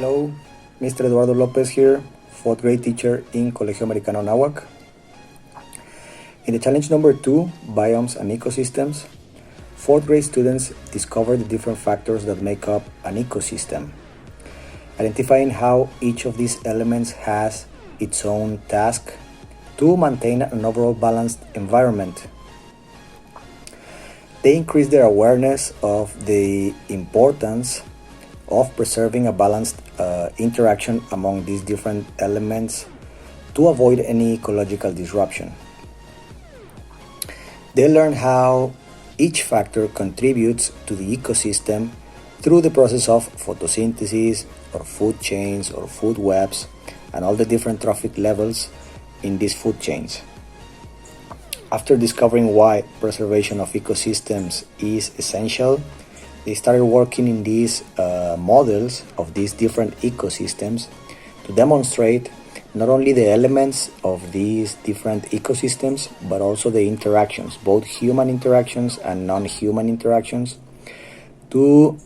Hello, Mr. Eduardo Lopez here, 4th grade teacher in Colegio Americano Nahuac. In the challenge number 2, Biomes and Ecosystems, 4th grade students discover the different factors that make up an ecosystem, identifying how each of these elements has its own task to maintain an overall balanced environment. They increase their awareness of the importance of preserving a balanced interaction among these different elements to avoid any ecological disruption. They learn how each factor contributes to the ecosystem through the process of photosynthesis or food chains or food webs and all the different trophic levels in these food chains. After discovering why preservation of ecosystems is essential, they started working in these models of these different ecosystems to demonstrate not only the elements of these different ecosystems, but also the interactions, both human interactions and non-human interactions, to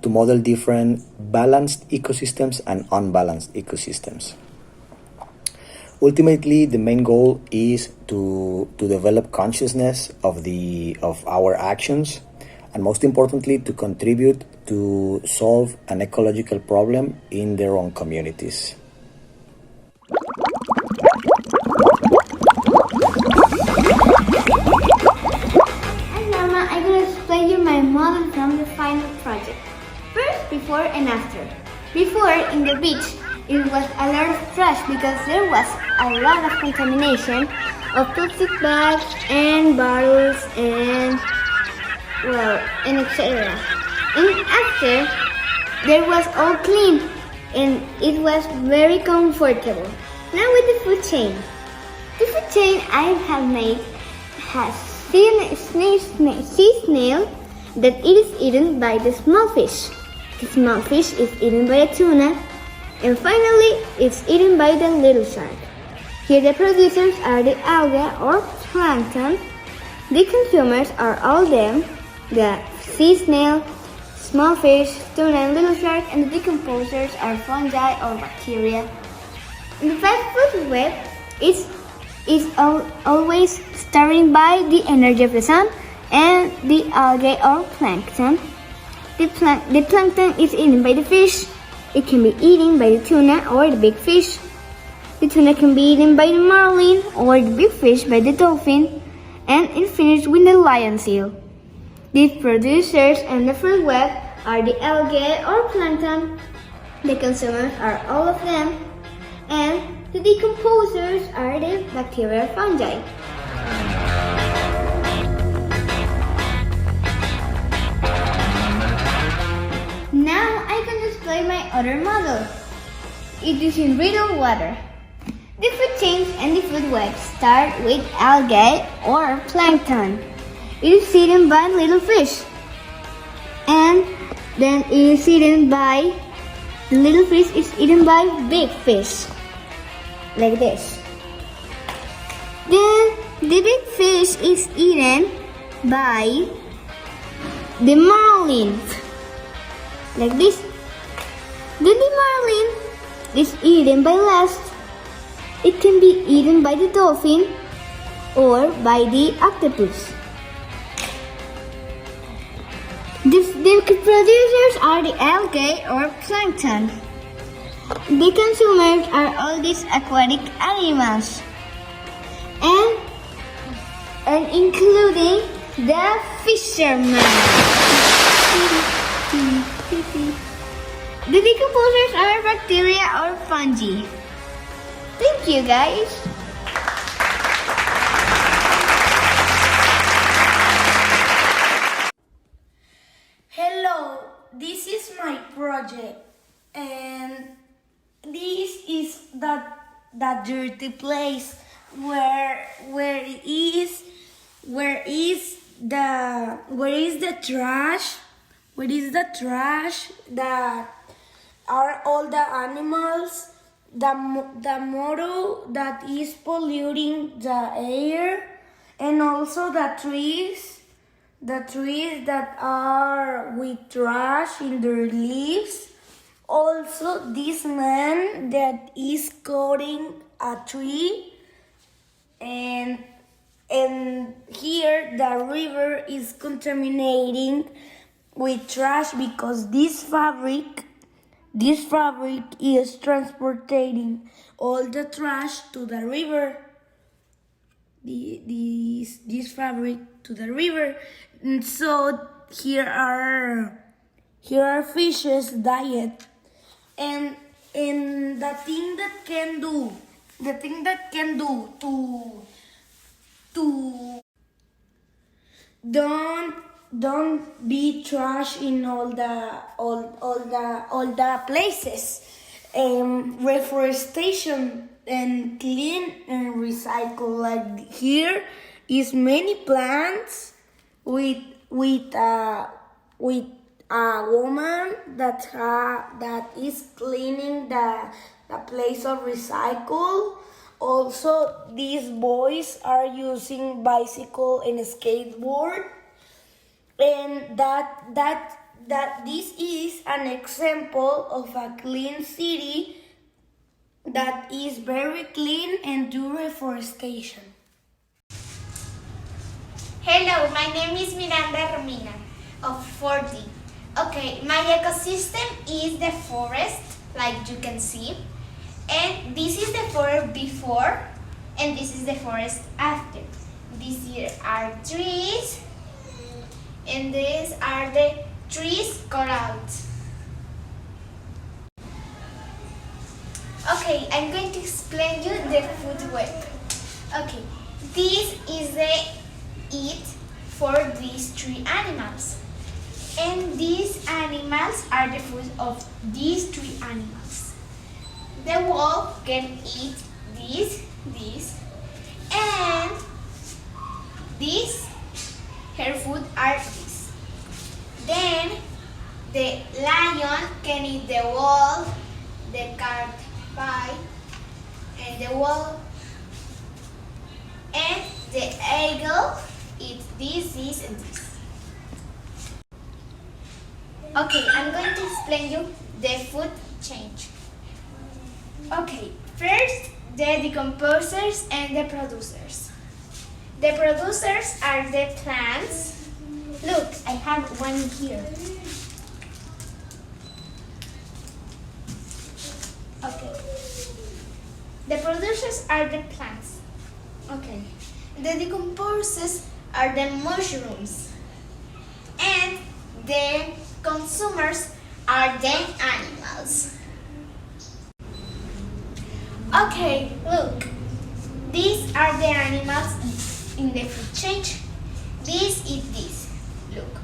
model different balanced ecosystems and unbalanced ecosystems. Ultimately, the main goal is to develop consciousness of our actions, and most importantly, to contribute to solve an ecological problem in their own communities. Hi Mama, I'm going to explain you my model from the final project. First, before and after. Before, in the beach, it was a lot of trash because there was a lot of contamination of plastic bags and bottles and etc. And after, there was all clean and it was very comfortable. Now with the food chain. The food chain I have made has sea snail that it is eaten by the small fish. The small fish is eaten by the tuna, and finally it's eaten by the little shark. Here the producers are the algae or plankton. The consumers are all them, the sea snail, small fish, tuna and little shark, and the decomposers are fungi or bacteria. And the fast food web is always starting by the energy of the sun and the algae or plankton. The plankton is eaten by the fish. It can be eaten by the tuna or the big fish. The tuna can be eaten by the marlin or the big fish by the dolphin, and it finishes with the lion seal. The producers and the food web are the algae or plankton. The consumers are all of them, and the decomposers are the bacteria or fungi. Now I can display my other model. It is in riddle water. The food chains and the food web start with algae or plankton. It is eaten by little fish, and then it is eaten by the little fish is eaten by big fish, like this. Then the big fish is eaten by the marlin, like this. Then the marlin is eaten by last. It can be eaten by the dolphin or by the octopus. The producers are the algae or plankton. The consumers are all these aquatic animals, and including the fishermen. The decomposers are bacteria or fungi. Thank you, guys. Hello, this is my project, and this is the dirty place where is the trash? Where is the trash that are all the animals? The motor that is polluting the air, and also the trees that are with trash in their leaves, Also, this man that is cutting a tree, and here the river is contaminating with trash because this fabric is transporting all the trash to the river. This fabric to the river, and so here are fishes diet, and the thing that can do to don't be trash in all the places. Reforestation and clean and recycle. Like here is many plants with a woman that is cleaning the place of recycle. Also, these boys are using bicycle and skateboard, and that this is an example of a clean city that is very clean and do reforestation. Hello, my name is Miranda Romina of 40. Okay, my ecosystem is the forest, like you can see. And this is the forest before, and this is the forest after. These here are trees, and these are the trees cut out. Okay, I'm going to explain you the food web. Okay, this is the eat for these three animals. And these animals are the food of these three animals. The wolf can eat this, and this. Her food are this. Then the lion can eat the wolf, the cat pie, and the wolf. And the eagle eats this, and this. Okay, I'm going to explain you the food change. Okay, first the decomposers and the producers. The producers are the plants. Look, I have one here. Okay. The producers are the plants. Okay. The decomposers are the mushrooms. And the consumers are the animals. Okay, look. These are the animals in the food change. This eat this. Look.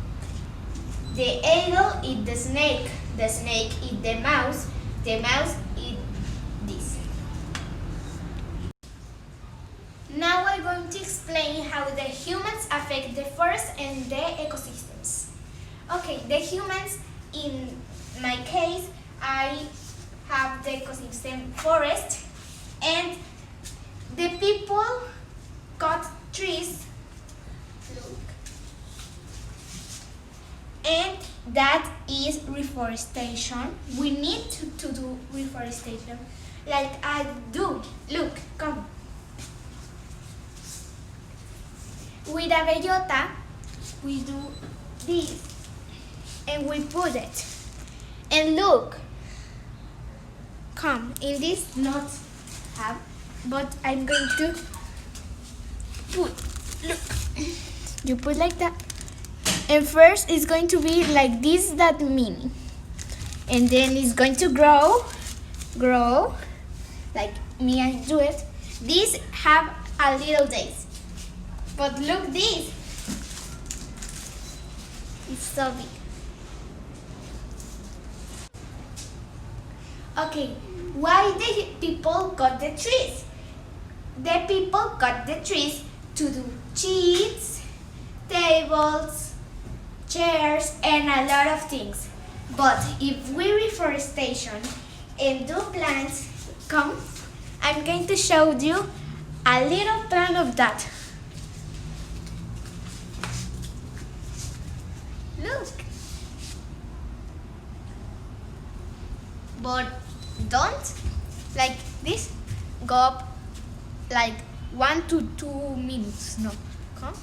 The eagle eat the snake eat the mouse eat this. Now I'm going to explain how the humans affect the forest and the ecosystems. Okay, the humans, in my case, I have the ecosystem forest, and the people cut trees. Look. And that is reforestation. We need to do reforestation like I do. Look, come. With a bellota, we do this and we put it. And look, come, in this not have, but I'm going to put, look, you put like that. And first it's going to be like this, that mini. And then it's going to grow, like me I do it. These have a little days. But look this. It's so big. Okay, why the people cut the trees? The people cut the trees to do cheats, tables, chairs, and a lot of things. But if we reforestation and do plants, come, I'm going to show you a little plan of that. Look. but don't like this go up like 1 to 2 minutes. No, come.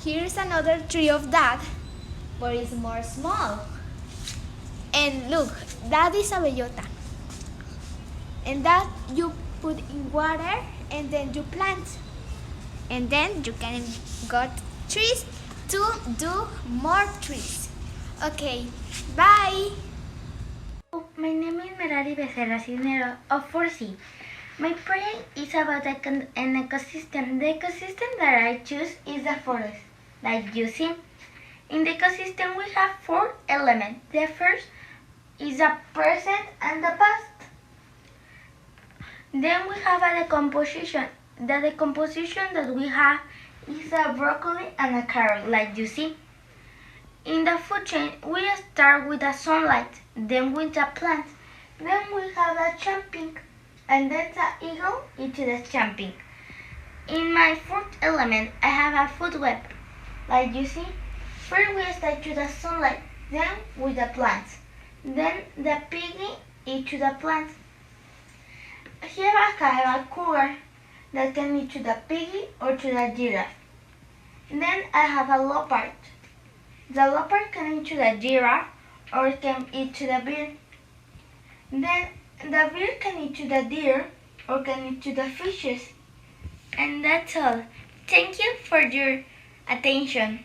Here's another tree of that, but it's more small. And look, that is a bellota. And that you put in water and then you plant. And then you can got trees to do more trees. Okay, bye. My name is Merari Becerra Cisnero of 4C. My project is about an ecosystem. The ecosystem that I choose is the forest, like you see. In the ecosystem we have 4 elements. The first is the present and the past. Then we have a decomposition. The decomposition that we have is a broccoli and a carrot, like you see. In the food chain, we start with the sunlight, then with the plant, then we have the jumping, and then the eagle into the jumping. In my fourth element, I have a food web, like you see. First we start with the sunlight, then with the plants, then the piggy into the plant. Here I have a cougar that can eat to the piggy or to the giraffe. Then I have a leopard. The leopard can eat to the giraffe or can eat to the bear. Then the bear can eat to the deer or can eat to the fishes. And that's all. Thank you for your attention.